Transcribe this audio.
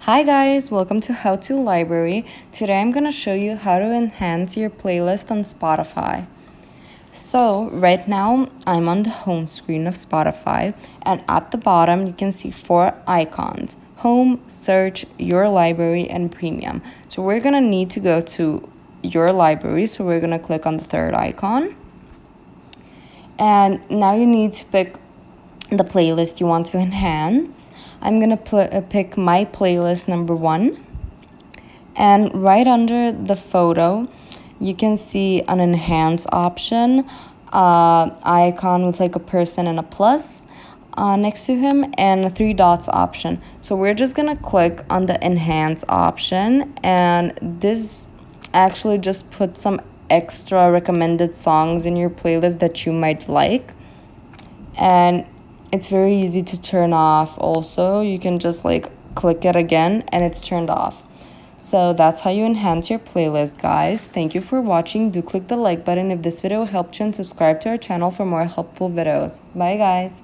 Hi guys, welcome to How To Library. Today I'm gonna show you how to enhance your playlist on Spotify. So right now I'm on the home screen of Spotify, and at the bottom you can see 4 icons: home, search, your library, and premium. So we're gonna need to go to your library, so we're gonna click on the third icon. And now you need to pick the playlist you want to enhance. I'm gonna pick my playlist number 1, and right under the photo you can see an enhance option, icon with like a person and a plus next to him, and a 3 dots option. So we're just gonna click on the enhance option, and this actually just puts some extra recommended songs in your playlist that you might like. And it's very easy to turn off also. You can just like click it again and it's turned off. So that's how you enhance your playlist, guys. Thank you for watching. Do click the like button if this video helped you, and subscribe to our channel for more helpful videos. Bye guys.